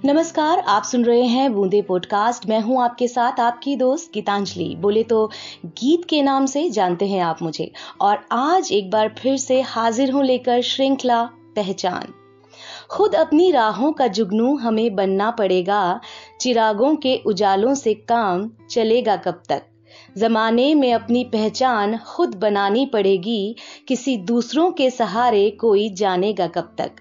नमस्कार, आप सुन रहे हैं बूंदे पॉडकास्ट। मैं हूं आपके साथ आपकी दोस्त गीतांजलि। बोले तो गीत के नाम से जानते हैं आप मुझे, और आज एक बार फिर से हाजिर हूं लेकर श्रृंखला पहचान। खुद अपनी राहों का जुगनू हमें बनना पड़ेगा, चिरागों के उजालों से काम चलेगा कब तक। जमाने में अपनी पहचान खुद बनानी पड़ेगी, किसी दूसरों के सहारे कोई जानेगा कब तक।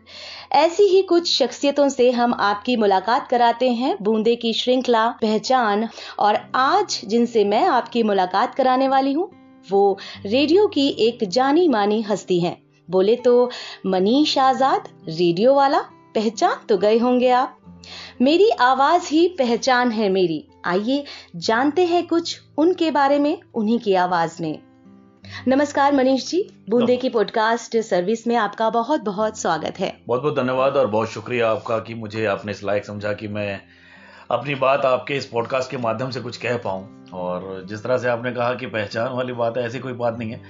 ऐसी ही कुछ शख्सियतों से हम आपकी मुलाकात कराते हैं बूंदे की श्रृंखला पहचान। और आज जिनसे मैं आपकी मुलाकात कराने वाली हूं वो रेडियो की एक जानी मानी हस्ती हैं। बोले तो मनीष आजाद, रेडियो वाला। पहचान तो गए होंगे आप। मेरी आवाज ही पहचान है मेरी। आइए जानते हैं कुछ उनके बारे में उन्हीं की आवाज में। नमस्कार मनीष जी, बूंदे की पॉडकास्ट सर्विस में आपका बहुत बहुत स्वागत है। बहुत बहुत धन्यवाद और बहुत शुक्रिया आपका कि मुझे आपने इस लायक समझा कि मैं अपनी बात आपके इस पॉडकास्ट के माध्यम से कुछ कह पाऊं। और जिस तरह से आपने कहा कि पहचान वाली बात है, ऐसी कोई बात नहीं है,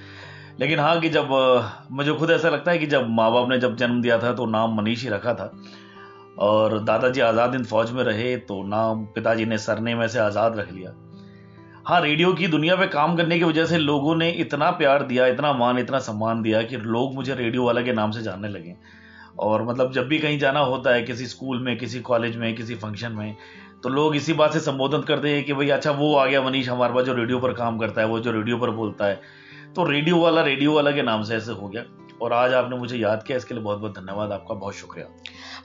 लेकिन हाँ कि जब मुझे खुद ऐसा लगता है कि जब माँ बाप ने जब जन्म दिया था तो नाम मनीष ही रखा था, और दादाजी आज़ाद हिंद फौज में रहे तो नाम पिताजी ने सरनेम में से आज़ाद रख लिया। हाँ, रेडियो की दुनिया में काम करने की वजह से लोगों ने इतना प्यार दिया, इतना मान, इतना सम्मान दिया कि लोग मुझे रेडियो वाला के नाम से जानने लगे। और मतलब जब भी कहीं जाना होता है, किसी स्कूल में, किसी कॉलेज में, किसी फंक्शन में, तो लोग इसी बात से संबोधन करते हैं कि भाई अच्छा वो आ गया मनीष हमारे पास जो रेडियो पर काम करता है, वो जो रेडियो पर बोलता है। तो रेडियो वाला के नाम से ऐसे हो गया। और आज आपने मुझे याद किया, इसके लिए बहुत बहुत धन्यवाद आपका, बहुत शुक्रिया।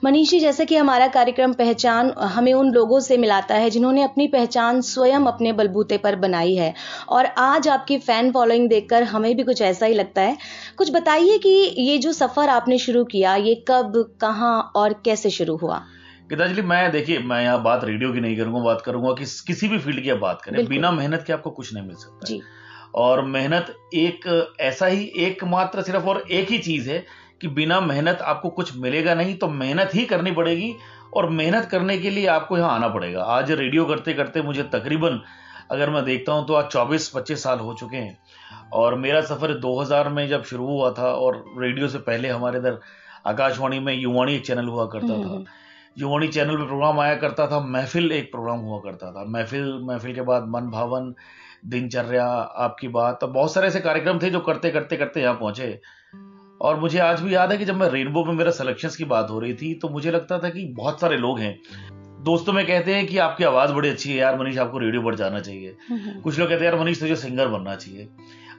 मनीष जी, जैसे कि हमारा कार्यक्रम पहचान हमें उन लोगों से मिलाता है जिन्होंने अपनी पहचान स्वयं अपने बलबूते पर बनाई है, और आज आपकी फैन फॉलोइंग देखकर हमें भी कुछ ऐसा ही लगता है। कुछ बताइए कि ये जो सफर आपने शुरू किया, ये कब, कहां और कैसे शुरू हुआ? गीतांजलि, मैं यहाँ बात रेडियो की नहीं करूंगा, बात करूंगा कि किसी भी फील्ड की आप बात करें, बिना मेहनत के आपको कुछ नहीं मिल सकता जी। और मेहनत एक ऐसा ही एकमात्र सिर्फ और एक ही चीज है कि बिना मेहनत आपको कुछ मिलेगा नहीं, तो मेहनत ही करनी पड़ेगी। और मेहनत करने के लिए आपको यहाँ आना पड़ेगा। आज रेडियो करते करते मुझे तकरीबन, अगर मैं देखता हूं तो आज 24-25 साल हो चुके हैं। और मेरा सफर 2000 में जब शुरू हुआ था, और रेडियो से पहले हमारे इधर आकाशवाणी में युवाणी एक चैनल हुआ करता था। युवाणी चैनल पे प्रोग्राम आया करता था, महफिल एक प्रोग्राम हुआ करता था। महफिल के बाद मन भावन, दिनचर्या, आपकी बात, तो बहुत सारे ऐसे कार्यक्रम थे जो करते करते करते यहाँ पहुंचे। और मुझे आज भी याद है कि जब मैं रेनबो में मेरा सिलेक्शंस की बात हो रही थी तो मुझे लगता था कि बहुत सारे लोग हैं, दोस्तों में कहते हैं कि आपकी आवाज बड़ी अच्छी है यार मनीष, आपको रेडियो पर जाना चाहिए। कुछ लोग कहते हैं यार मनीष तुझे सिंगर बनना चाहिए।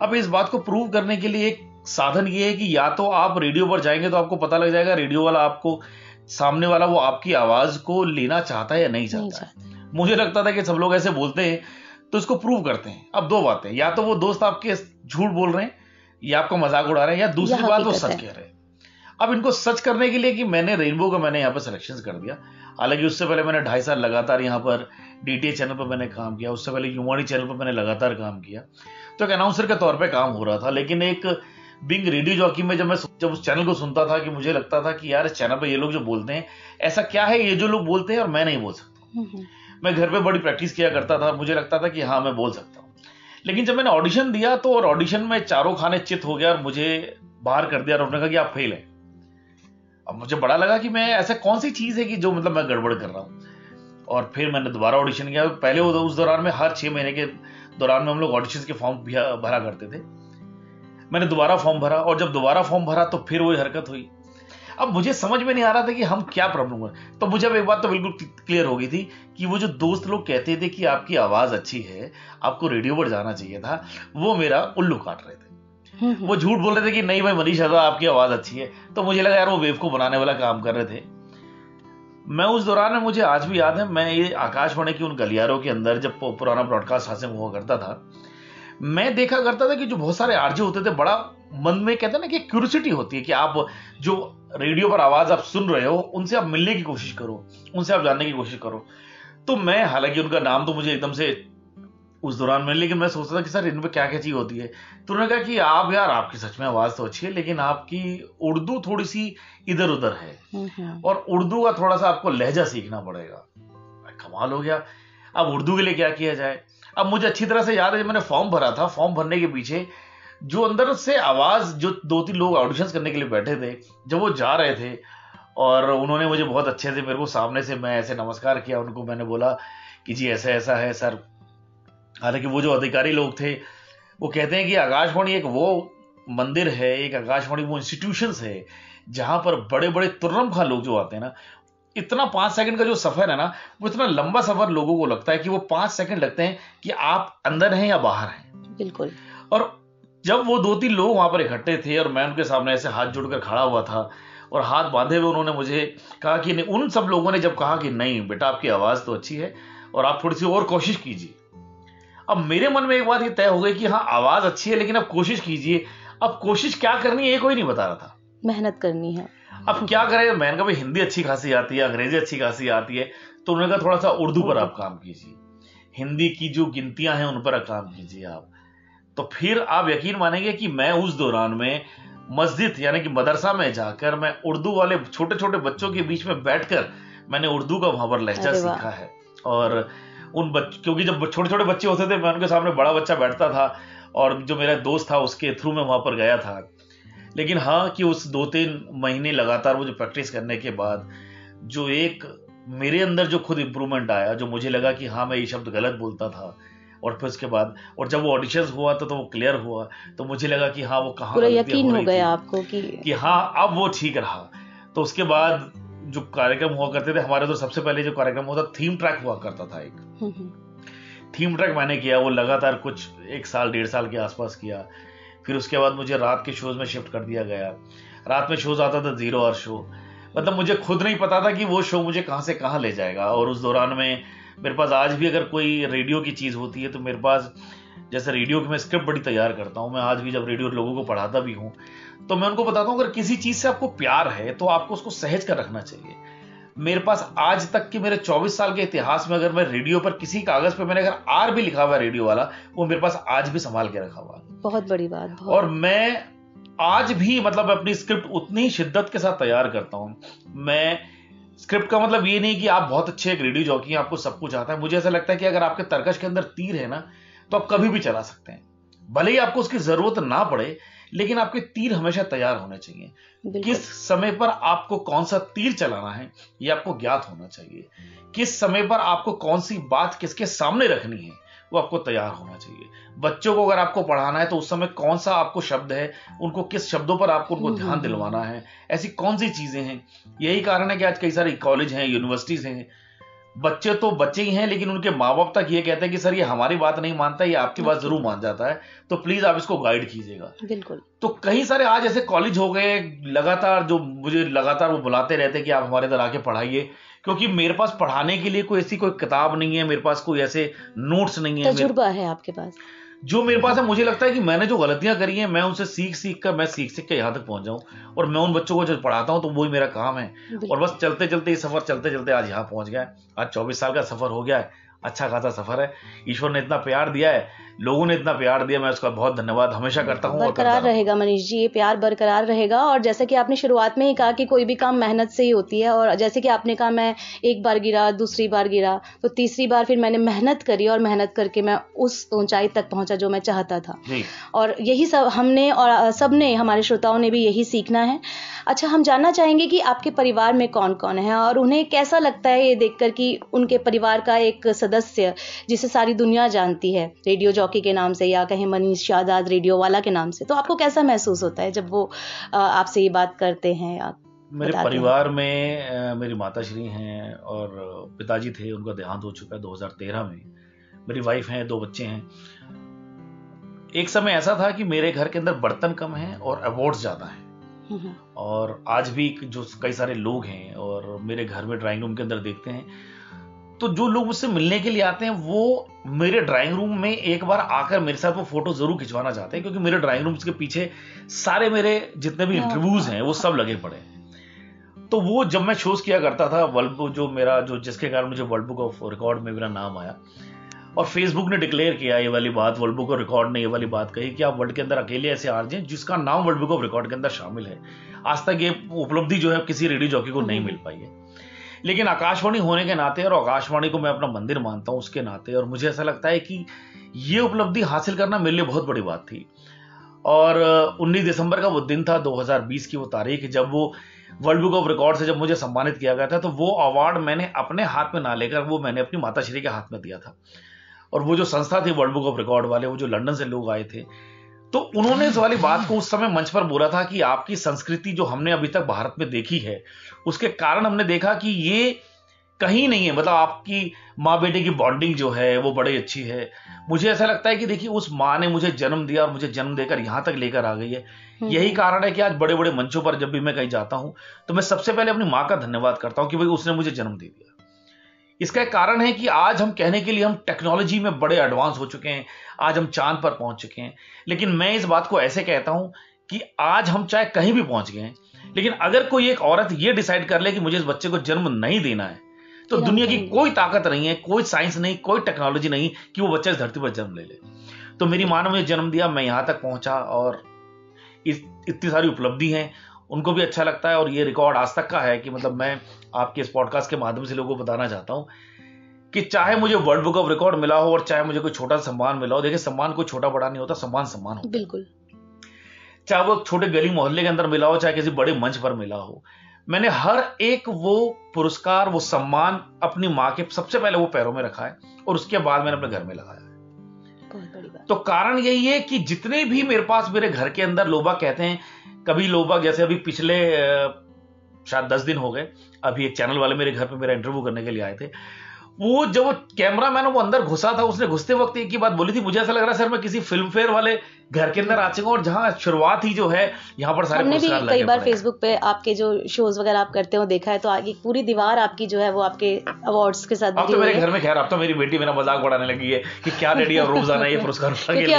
अब इस बात को प्रूव करने के लिए एक साधन ये है कि या तो आप रेडियो पर जाएंगे तो आपको पता लग जाएगा रेडियो वाला आपको, सामने वाला वो आपकी आवाज को लेना चाहता है या नहीं चाहता है। मुझे लगता था कि सब लोग ऐसे बोलते हैं तो इसको प्रूव करते हैं। अब दो बातें, या तो वो दोस्त आपके झूठ बोल रहे हैं या आपको मजाक उड़ा रहे हैं, या दूसरी बात वो सच कह रहे हैं। अब इनको सच करने के लिए कि मैंने रेनबो का मैंने यहाँ पर सिलेक्शन कर दिया। हालांकि उससे पहले मैंने 2.5 साल लगातार यहाँ पर डीटीएच चैनल पर मैंने काम किया, उससे पहले युवाणी चैनल पर मैंने लगातार काम किया, तो एक अनाउंसर के तौर पर काम हो रहा था। लेकिन एक बिंग रेडियो जॉकी में जब उस चैनल को सुनता था कि मुझे लगता था कि यार इस चैनल पर ये लोग जो बोलते हैं, ऐसा क्या है ये जो लोग बोलते हैं और मैं नहीं बोल सकता। मैं घर पे बड़ी प्रैक्टिस किया करता था, मुझे लगता था कि हाँ मैं बोल सकता हूँ। लेकिन जब मैंने ऑडिशन दिया तो, और ऑडिशन में चारों खाने चित हो गया और मुझे बाहर कर दिया और उन्होंने कहा कि आप फेल हैं। अब मुझे बड़ा लगा कि मैं, ऐसा कौन सी चीज है कि जो मतलब मैं गड़बड़ कर रहा हूँ। और फिर मैंने दोबारा ऑडिशन किया। पहले उस दौरान में हर 6 महीने के दौरान में हम लोग ऑडिशन के फॉर्म भरा करते थे। मैंने दोबारा फॉर्म भरा, और जब दोबारा फॉर्म भरा तो फिर वही हरकत हुई। अब मुझे समझ में नहीं आ रहा था कि हम क्या प्रॉब्लम है। तो मुझे अब एक बात तो बिल्कुल क्लियर हो गई थी कि वो जो दोस्त लोग कहते थे कि आपकी आवाज अच्छी है, आपको रेडियो पर जाना चाहिए था, वो मेरा उल्लू काट रहे थे। वो झूठ बोल रहे थे कि नहीं भाई मनीष आपकी आवाज अच्छी है। तो मुझे लगा यार वो बेवकूफ बनाने वाला काम कर रहे थे। मैं उस दौरान में, मुझे आज भी याद है, मैं ये आकाशवाणी की उन गलियारों के अंदर जब पुराना ब्रॉडकास्ट हासिल हुआ करता था, मैं देखा करता था कि जो बहुत सारे आरजे होते थे, बड़ा मन में कहते हैं ना कि क्यूरियोसिटी होती है कि आप जो रेडियो पर आवाज आप सुन रहे हो उनसे आप मिलने की कोशिश करो, उनसे आप जानने की कोशिश करो। तो मैं, हालांकि उनका नाम तो मुझे एकदम से उस दौरान में, लेकिन मैं सोचता था कि सर इनमें क्या क्या चीज होती है। तो उन्होंने कहा कि आप यार, आपकी सच में आवाज तो अच्छी है, लेकिन आपकी उर्दू थोड़ी सी इधर उधर है, और उर्दू का थोड़ा सा आपको लहजा सीखना पड़ेगा। कमाल हो गया। अब उर्दू के लिए क्या किया जाए। अब मुझे अच्छी तरह से याद है, जब मैंने फॉर्म भरा था, फॉर्म भरने के पीछे जो अंदर से आवाज, जो 2-3 लोग ऑडिशंस करने के लिए बैठे थे, जब वो जा रहे थे और उन्होंने मुझे बहुत अच्छे से, मेरे को सामने से, मैं ऐसे नमस्कार किया उनको, मैंने बोला कि जी ऐसा ऐसा है सर। हालांकि वो जो अधिकारी लोग थे वो कहते हैं कि आकाशवाणी एक वो मंदिर है, एक आकाशवाणी वो इंस्टीट्यूशन है जहां पर बड़े बड़े तुर्रम खां लोग जो आते हैं ना, इतना 5 सेकंड का जो सफर है ना, वो इतना लंबा सफर लोगों को लगता है कि वो 5 सेकंड लगते हैं कि आप अंदर हैं या बाहर हैं। बिल्कुल। और जब वो 2-3 लोग वहां पर इकट्ठे थे और मैं उनके सामने ऐसे हाथ जोड़कर खड़ा हुआ था और हाथ बांधे हुए उन्होंने मुझे कहा कि नहीं, उन सब लोगों ने जब कहा कि नहीं बेटा आपकी आवाज तो अच्छी है और आप थोड़ी सी और कोशिश कीजिए, अब मेरे मन में एक बात ये तय हो गई कि हाँ आवाज अच्छी है लेकिन अब कोशिश कीजिए। अब कोशिश क्या करनी है ये कोई नहीं बता रहा था, मेहनत करनी है। अब क्या करें, मैंने कहा भाई हिंदी अच्छी खासी आती है, अंग्रेजी अच्छी खासी आती है, तो उन्होंने कहा थोड़ा सा उर्दू पर आप काम कीजिए, हिंदी की जो गिनतियां हैं उन पर काम कीजिए आप। तो फिर आप यकीन मानेंगे कि मैं उस दौरान में मस्जिद यानी कि मदरसा में जाकर मैं उर्दू वाले छोटे छोटे बच्चों के बीच में बैठकर मैंने उर्दू का वहां पर लहजा सीखा है। और क्योंकि जब छोटे छोटे बच्चे होते थे मैं उनके सामने बड़ा बच्चा बैठता था और जो मेरा दोस्त था उसके थ्रू मैं वहां पर गया था। लेकिन हाँ कि उस 2-3 महीने लगातार मुझे प्रैक्टिस करने के बाद जो एक मेरे अंदर जो खुद इंप्रूवमेंट आया, जो मुझे लगा कि हाँ मैं ये शब्द गलत बोलता था, और फिर उसके बाद और जब वो ऑडिशंस हुआ तो वो क्लियर हुआ, तो मुझे लगा कि हाँ वो कहाँ पूरा यकीन हो गया आपको कि हाँ अब वो ठीक रहा। तो उसके बाद जो कार्यक्रम हुआ करते थे हमारे, तो सबसे पहले जो कार्यक्रम होता थीम ट्रैक हुआ करता था, एक थीम ट्रैक मैंने किया, वो लगातार कुछ 1 साल 1.5 साल के आसपास किया। फिर उसके बाद मुझे रात के शोज में शिफ्ट कर दिया गया। रात में शोज आता था 0 आवर शो, मतलब मुझे खुद नहीं पता था कि वो शो मुझे कहां से कहां ले जाएगा। और उस दौरान में मेरे पास आज भी अगर कोई रेडियो की चीज होती है तो मेरे पास, जैसे रेडियो की मैं स्क्रिप्ट बड़ी तैयार करता हूं, मैं आज भी जब रेडियो लोगों को पढ़ाता भी हूं तो मैं उनको बताता हूं अगर किसी चीज से आपको प्यार है तो आपको उसको सहज कर रखना चाहिए। मेरे पास आज तक के मेरे 24 साल के इतिहास में अगर मैं रेडियो पर किसी कागज पे मैंने अगर आर भी लिखा हुआ है रेडियो वाला, वो मेरे पास आज भी संभाल के रखा हुआ है। बहुत बड़ी बात। और मैं आज भी मतलब अपनी स्क्रिप्ट उतनी ही शिद्दत के साथ तैयार करता हूं। मैं स्क्रिप्ट का मतलब ये नहीं कि आप बहुत अच्छे एक रेडियो जॉकी हैं, आपको सब कुछ आता है। मुझे ऐसा लगता है कि अगर आपके तरकश के अंदर तीर है ना तो आप कभी भी चला सकते हैं, भले ही आपको उसकी जरूरत ना पड़े, लेकिन आपके तीर हमेशा तैयार होने चाहिए। किस समय पर आपको कौन सा तीर चलाना है ये आपको ज्ञात होना चाहिए। किस समय पर आपको कौन सी बात किसके सामने रखनी है वो आपको तैयार होना चाहिए। बच्चों को अगर आपको पढ़ाना है तो उस समय कौन सा आपको शब्द है, उनको किस शब्दों पर आपको उनको ध्यान दिलवाना है, ऐसी कौन सी चीजें हैं। यही कारण है कि आज कई सारे कॉलेज हैं, यूनिवर्सिटीज हैं, बच्चे तो बच्चे ही हैं लेकिन उनके माँ बाप तक ये कहते हैं कि सर ये हमारी बात नहीं मानता, ये आपकी बात जरूर मान जाता है, तो प्लीज आप इसको गाइड कीजिएगा। बिल्कुल। तो कई सारे आज ऐसे कॉलेज हो गए लगातार, जो मुझे लगातार वो बुलाते रहते हैं कि आप हमारे इधर आके पढ़ाइए, क्योंकि मेरे पास पढ़ाने के लिए कोई ऐसी कोई किताब नहीं है, मेरे पास कोई ऐसे नोट्स नहीं है, तजुर्बा है आपके पास। जो मेरे पास है। मुझे लगता है कि मैंने जो गलतियां करी हैं मैं उनसे सीख के यहां तक पहुंच जाऊं, और मैं उन बच्चों को जो पढ़ाता हूं तो वही मेरा काम है। और बस चलते चलते ये सफर चलते चलते आज यहां पहुंच गया है। आज 24 साल का सफर हो गया है, अच्छा खासा सफर है। ईश्वर ने इतना प्यार दिया है, लोगों ने इतना प्यार दिया, मैं उसका बहुत धन्यवाद हमेशा करता हूं। बरकरार रहेगा मनीष जी, ये प्यार बरकरार रहेगा। और जैसे कि आपने शुरुआत में ही कहा कि कोई भी काम मेहनत से ही होती है, और जैसे कि आपने कहा मैं एक बार गिरा, दूसरी बार गिरा, तो तीसरी बार फिर मैंने मेहनत करी और मेहनत करके मैं उस ऊंचाई तक पहुंचा जो मैं चाहता था। और यही सब हमने और सबने, हमारे श्रोताओं ने भी यही सीखना है। अच्छा, हम जानना चाहेंगे कि आपके परिवार में कौन कौन है और उन्हें कैसा लगता है ये देखकर कि उनके परिवार का एक सदस्य जिसे सारी दुनिया जानती है रेडियो जॉकी के नाम से, या कहें मनीष आजाद रेडियो वाला के नाम से, तो आपको कैसा महसूस होता है जब वो आपसे ये बात करते हैं या मेरे परिवार में मेरी माताश्री हैं और पिताजी थे, उनका देहांत हो चुका है 2013 में। मेरी वाइफ हैं, 2 बच्चे हैं। एक समय ऐसा था कि मेरे घर के अंदर बर्तन कम हैं और अवार्ड्स ज्यादा हैं, और आज भी जो कई सारे लोग हैं और मेरे घर में ड्राइंग रूम के अंदर देखते हैं तो जो लोग मुझसे मिलने के लिए आते हैं वो मेरे ड्राइंग रूम में एक बार आकर मेरे साथ वो फोटो जरूर खिंचवाना चाहते हैं, क्योंकि मेरे ड्राइंग रूम के पीछे सारे मेरे जितने भी इंटरव्यूज हैं वो सब लगे पड़े हैं। तो वो जब मैं शोज किया करता था, वर्ल्ड जो मेरा जो जिसके कारण मुझे वर्ल्ड बुक ऑफ रिकॉर्ड में मेरा नाम आया, और फेसबुक ने डिक्लेयर किया ये वाली बात, वर्ल्ड बुक ऑफ रिकॉर्ड ने ये वाली बात कही कि आप वर्ल्ड के अंदर अकेले ऐसे आरजे हैं जिसका नाम वर्ल्ड बुक ऑफ रिकॉर्ड के अंदर शामिल है। आज तक ये उपलब्धि जो है किसी रेडियो जॉकी को नहीं मिल पाई है। लेकिन आकाशवाणी होने के नाते, और आकाशवाणी को मैं अपना मंदिर मानता हूं उसके नाते, और मुझे ऐसा लगता है कि ये उपलब्धि हासिल करना मेरे लिए बहुत बड़ी बात थी। और 19 दिसंबर का वो दिन था, 2020 की वो तारीख, जब वो वर्ल्ड बुक ऑफ रिकॉर्ड से जब मुझे सम्मानित किया गया था, तो वो अवार्ड मैंने अपने हाथ में ना लेकर वो मैंने अपनी माताश्री के हाथ में दिया था। और वो जो संस्था थी वर्ल्ड बुक ऑफ रिकॉर्ड वाले, वो जो लंदन से लोग आए थे, तो उन्होंने इस वाली बात को उस समय मंच पर बोला था कि आपकी संस्कृति जो हमने अभी तक भारत में देखी है, उसके कारण हमने देखा कि ये कहीं नहीं है। मतलब आपकी माँ बेटे की बॉन्डिंग जो है वो बड़ी अच्छी है। मुझे ऐसा लगता है कि देखिए, उस माँ ने मुझे जन्म दिया और मुझे जन्म देकर यहां तक लेकर आ गई है। यही कारण है कि आज बड़े बड़े मंचों पर जब भी मैं कहीं जाता हूं, तो मैं सबसे पहले अपनी माँ का धन्यवाद करता हूं कि भाई उसने मुझे जन्म दे दिया। इसका एक कारण है कि आज हम कहने के लिए हम टेक्नोलॉजी में बड़े एडवांस हो चुके हैं, आज हम चांद पर पहुंच चुके हैं। लेकिन मैं इस बात को ऐसे कहता हूं कि आज हम चाहे कहीं भी पहुंच गए, लेकिन अगर कोई एक औरत ये डिसाइड कर ले कि मुझे इस बच्चे को जन्म नहीं देना है, तो दुनिया की कोई ताकत नहीं है, कोई साइंस नहीं, कोई टेक्नोलॉजी नहीं कि वो बच्चा इस धरती पर जन्म ले ले। तो मेरी माँ ने मुझे जन्म दिया, मैं यहां तक पहुंचा, और इतनी सारी उपलब्धि हैं, उनको भी अच्छा लगता है। और ये रिकॉर्ड आज तक का है कि मतलब मैं आपके इस पॉडकास्ट के माध्यम से लोगों को बताना चाहता हूं कि चाहे मुझे वर्ल्ड बुक ऑफ रिकॉर्ड मिला हो और चाहे मुझे कोई छोटा सम्मान मिला हो, देखिए सम्मान कोई छोटा बड़ा नहीं होता, सम्मान सम्मान होता है। बिल्कुल। चाहे वो छोटे गली मोहल्ले के अंदर मिला हो, चाहे किसी बड़े मंच पर मिला हो, मैंने हर एक वो पुरस्कार, वो सम्मान अपनी माँ के सबसे पहले वो पैरों में रखा है और उसके बाद मैंने अपने घर में लगाया है। बहुत बड़ी बात। तो कारण यही है कि जितने भी मेरे पास मेरे घर के अंदर लोग कहते हैं, कभी लोग जैसे अभी पिछले शायद 10 दिन हो गए, अभी एक चैनल वाले मेरे घर पे मेरा इंटरव्यू करने के लिए आए थे। वो जब कैमरा मैन वो अंदर घुसा था, उसने घुसते वक्त एक ही बात बोली थी, मुझे ऐसा लग रहा है सर मैं किसी फिल्म फेयर वाले घर के अंदर आ चुका हूं, और जहां शुरुआत ही जो है यहाँ पर सारे हमने भी पुरस्कार कई बार पड़े हैं। फेसबुक पे आपके जो शोज वगैरह आप करते हो देखा है, तो आगे पूरी दीवार आपकी जो है वो आपके अवार्ड्स के साथ अब तो मेरे घर में, खैर अब तो मेरी बेटी मेरा मजाक बढ़ाने लगी है कि क्या डैडी अब रोजाना ये पुरस्कार क्योंकि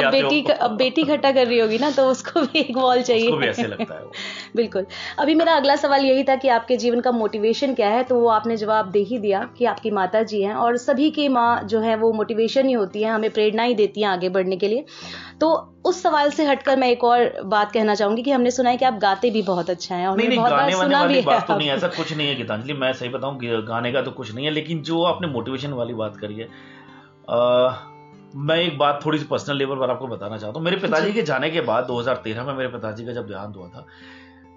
अब बेटी इकट्ठा कर रही होगी ना, तो उसको भी एक वॉल चाहिए, उसको भी ऐसे लगता है वो। बिल्कुल। अभी मेरा अगला सवाल यही था कि आपके जीवन का मोटिवेशन क्या है, तो वो आपने जवाब दे ही दिया कि आपकी माता जी हैं, और सभी की माँ जो है वो मोटिवेशन ही होती है, हमें प्रेरणा ही देती हैं आगे बढ़ने के लिए। तो उस सवाल से हटकर मैं एक और बात कहना चाहूंगी कि हमने सुना है कि आप गाते भी बहुत अच्छा हैं, और नहीं, बहुत बार सुना भी है। बात तो नहीं, ऐसा कुछ नहीं है गीतांजलि, मैं सही बताऊं गाने का तो कुछ नहीं है। लेकिन जो आपने मोटिवेशन वाली बात करी है, मैं एक बात थोड़ी सी पर्सनल लेवल पर आपको बताना चाहता हूं। मेरे पिताजी के जाने के बाद 2013 में मेरे पिताजी का जब देहांत हुआ था,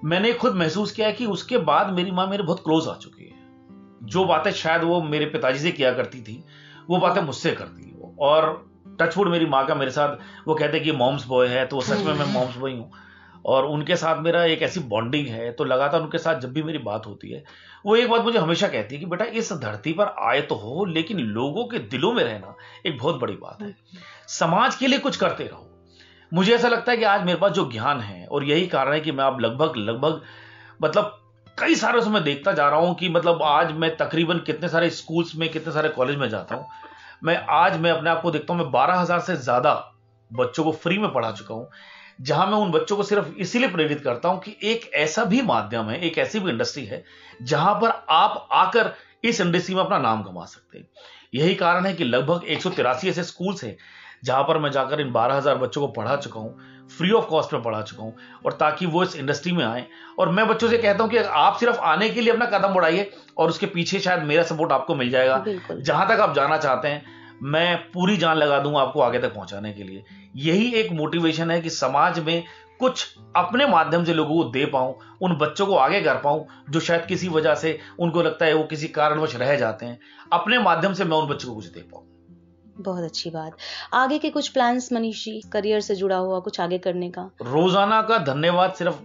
मैंने खुद महसूस किया कि उसके बाद मेरी माँ मेरे बहुत क्लोज आ चुकी है। जो बातें शायद वो मेरे पिताजी से किया करती थी, वो बातें मुझसे करती है। और टचवुड मेरी माँ का मेरे साथ, वो कहते हैं कि मॉम्स बॉय है, तो सच में मैं मॉम्स बॉय हूं, और उनके साथ मेरा एक ऐसी बॉन्डिंग है। तो लगातार उनके साथ जब भी मेरी बात होती है, वो एक बात मुझे हमेशा कहती है कि बेटा इस धरती पर आए तो हो, लेकिन लोगों के दिलों में रहना एक बहुत बड़ी बात है। समाज के लिए कुछ करते रहो। मुझे ऐसा लगता है कि आज मेरे पास जो ज्ञान है, और यही कारण है कि मैं अब लगभग मतलब कई सारे उसमें देखता जा रहा हूं कि मतलब आज मैं तकरीबन कितने सारे स्कूल्स में, कितने सारे कॉलेज में जाता हूं। मैं अपने आप को देखता हूं, मैं 12,000 से ज्यादा बच्चों को फ्री में पढ़ा चुका हूं, जहां मैं उन बच्चों को सिर्फ इसीलिए प्रेरित करता हूं कि एक ऐसा भी माध्यम है, एक ऐसी भी इंडस्ट्री है जहां पर आप आकर इस इंडस्ट्री में अपना नाम कमा सकते हैं। यही कारण है कि लगभग 183 ऐसे स्कूल्स हैं जहां पर मैं जाकर इन 12,000 बच्चों को पढ़ा चुका हूं, फ्री ऑफ कॉस्ट में पढ़ा चुका हूं, और ताकि वो इस इंडस्ट्री में आए। और मैं बच्चों से कहता हूं कि आप सिर्फ आने के लिए अपना कदम बढ़ाइए, और उसके पीछे शायद मेरा सपोर्ट आपको मिल जाएगा। जहां तक आप जाना चाहते हैं, मैं पूरी जान लगा दूंगा आपको आगे तक पहुंचाने के लिए। यही एक मोटिवेशन है कि समाज में कुछ अपने माध्यम से लोगों को दे पाऊं, उन बच्चों को आगे कर पाऊं जो शायद किसी वजह से उनको लगता है वो किसी कारणवश रह जाते हैं। अपने माध्यम से मैं उन बच्चों को कुछ दे पाऊं। बहुत अच्छी बात। आगे के कुछ प्लान्स मनीषी, करियर से जुड़ा हुआ कुछ आगे करने का? रोजाना का धन्यवाद सिर्फ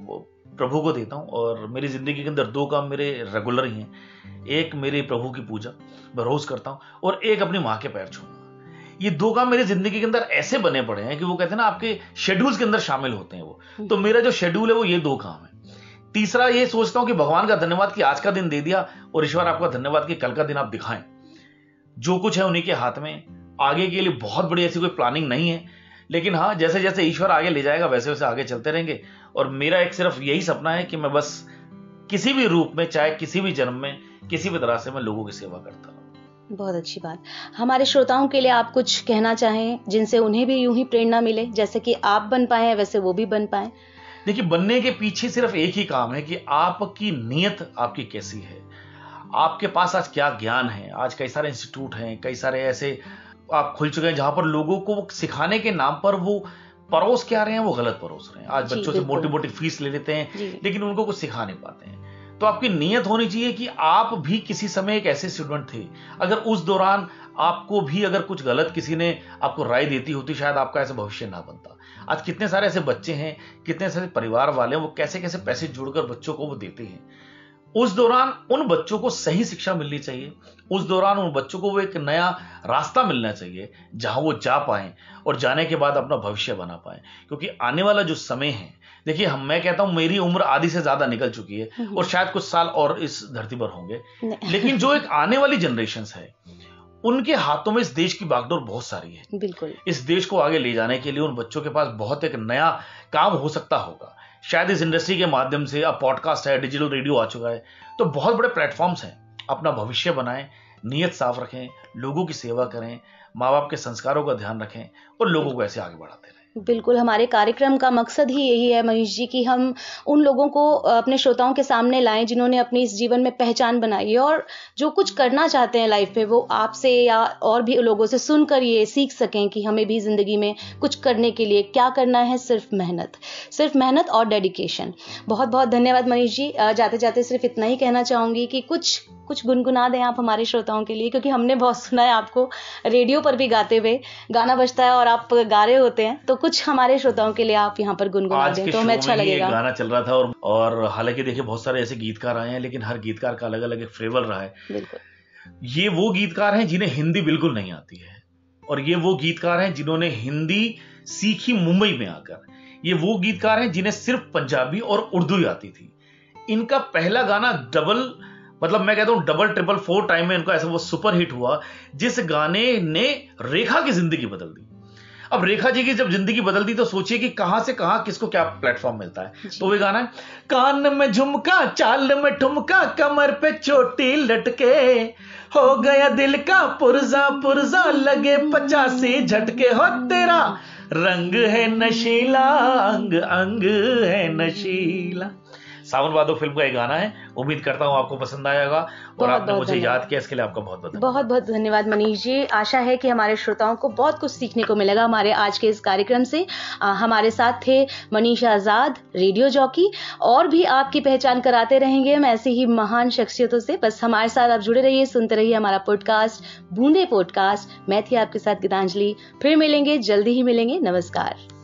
प्रभु को देता हूं, और मेरी जिंदगी के अंदर 2 काम मेरे रेगुलर ही हैं। एक मेरे प्रभु की पूजा मैं रोज करता हूं, और एक अपनी मां के पैर छूना। ये 2 काम मेरी जिंदगी के अंदर ऐसे बने पड़े हैं कि वो कहते हैं ना, आपके शेड्यूल्स के अंदर शामिल होते हैं वो। तो मेरा जो शेड्यूल है वो ये 2 काम है। तीसरा ये सोचता हूं कि भगवान का धन्यवाद कि आज का दिन दे दिया, और ईश्वर आपका धन्यवाद कि कल का दिन आप दिखाएं। जो कुछ है उन्हीं के हाथ में। आगे के लिए बहुत बड़ी ऐसी कोई प्लानिंग नहीं है, लेकिन हाँ, जैसे जैसे ईश्वर आगे ले जाएगा वैसे वैसे आगे चलते रहेंगे। और मेरा एक सिर्फ यही सपना है कि मैं बस किसी भी रूप में, चाहे किसी भी जन्म में, किसी भी तरह से मैं लोगों की सेवा करता रहूं। बहुत अच्छी बात। हमारे श्रोताओं के लिए आप कुछ कहना चाहें जिनसे उन्हें भी यूं ही प्रेरणा मिले, जैसे कि आप बन पाए वैसे वो भी बन पाए? देखिए, बनने के पीछे सिर्फ एक ही काम है कि आपकी नीयत आपकी कैसी है। आपके पास आज क्या ज्ञान है। आज कई सारे इंस्टीट्यूट हैं, कई सारे ऐसे आप खुल चुके हैं जहां पर लोगों को सिखाने के नाम पर वो परोस क्या रहे हैं, वो गलत परोस रहे हैं। आज बच्चों से मोटी मोटी फीस ले लेते हैं, लेकिन उनको कुछ सिखा नहीं पाते हैं। तो आपकी नीयत होनी चाहिए कि आप भी किसी समय एक ऐसे स्टूडेंट थे, अगर उस दौरान आपको भी अगर कुछ गलत किसी ने आपको राय देती होती, शायद आपका ऐसा भविष्य ना बनता। आज कितने सारे ऐसे बच्चे हैं, कितने सारे परिवार वाले हैं, वो कैसे कैसे पैसे जोड़कर बच्चों को वो देते हैं। उस दौरान उन बच्चों को सही शिक्षा मिलनी चाहिए, उस दौरान उन बच्चों को वो एक नया रास्ता मिलना चाहिए जहां वो जा पाए और जाने के बाद अपना भविष्य बना पाए। क्योंकि आने वाला जो समय है, देखिए मैं कहता हूं मेरी उम्र आधी से ज्यादा निकल चुकी है और शायद कुछ साल और इस धरती पर होंगे, लेकिन जो एक आने वाली जनरेशन है उनके हाथों में इस देश की बागडोर बहुत सारी है। बिल्कुल। इस देश को आगे ले जाने के लिए उन बच्चों के पास बहुत एक नया काम हो सकता होगा। शायद इस इंडस्ट्री के माध्यम से, अब पॉडकास्ट है, डिजिटल रेडियो आ चुका है, तो बहुत बड़े प्लेटफॉर्म्स हैं। अपना भविष्य बनाएं, नीयत साफ रखें, लोगों की सेवा करें, माँ बाप के संस्कारों का ध्यान रखें और लोगों को ऐसे आगे बढ़ाते रहें। बिल्कुल, हमारे कार्यक्रम का मकसद ही यही है मनीष जी कि हम उन लोगों को अपने श्रोताओं के सामने लाएं जिन्होंने अपनी इस जीवन में पहचान बनाई है और जो कुछ करना चाहते हैं लाइफ में, वो आपसे या और भी लोगों से सुनकर ये सीख सकें कि हमें भी जिंदगी में कुछ करने के लिए क्या करना है। सिर्फ मेहनत और डेडिकेशन। बहुत बहुत धन्यवाद मनीष जी। जाते जाते सिर्फ इतना ही कहना चाहूंगी कि कुछ गुनगुना दें आप हमारे श्रोताओं के लिए, क्योंकि हमने बहुत सुना है आपको रेडियो पर भी गाते हुए, गाना बजता है और आप गा रहे होते हैं, तो कुछ हमारे श्रोताओं के लिए आप यहाँ पर गुनगुना दें तो हमें अच्छा लगेगा। गाना चल रहा था और हालांकि देखिए बहुत सारे ऐसे गीतकार आए हैं, लेकिन हर गीतकार का अलग अलग एक फ्लेवर रहा है। बिल्कुल। ये वो गीतकार हैं जिन्हें हिंदी बिल्कुल नहीं आती है, और ये वो गीतकार हैं जिन्होंने हिंदी सीखी मुंबई में आकर। ये वो गीतकार हैं जिन्हें सिर्फ पंजाबी और उर्दू आती थी। इनका पहला गाना मैं कहता हूं डबल ट्रिपल 4 टाइम में इनका ऐसा वो सुपर हिट हुआ, जिस गाने ने रेखा की जिंदगी बदल दी। अब रेखा जी की जब जिंदगी बदल दी तो सोचिए कि कहां से कहां किसको क्या प्लेटफॉर्म मिलता है। तो वे गाना है, कान में झुमका, चाल में ठुमका, कमर पे चोटी लटके, हो गया दिल का पुरजा पुरजा, लगे 85 झटके, हो तेरा रंग है नशीला, अंग अंग है नशीला। सावन भादो फिल्म का एक गाना है। उम्मीद करता हूं आपको पसंद आएगा और आपने मुझे याद किया, इसके लिए आपका बहुत बहुत धन्यवाद मनीष जी। आशा है कि हमारे श्रोताओं को बहुत कुछ सीखने को मिलेगा हमारे आज के इस कार्यक्रम से। हमारे साथ थे मनीष आजाद, रेडियो जॉकी, और भी आपकी पहचान कराते रहेंगे हम ऐसे ही महान शख्सियतों से। बस हमारे साथ आप जुड़े रहिए, सुनते रहिए हमारा पॉडकास्ट बूंदे पॉडकास्ट। मैं थी आपके साथ गीतांजलि। फिर मिलेंगे, जल्दी ही मिलेंगे। नमस्कार।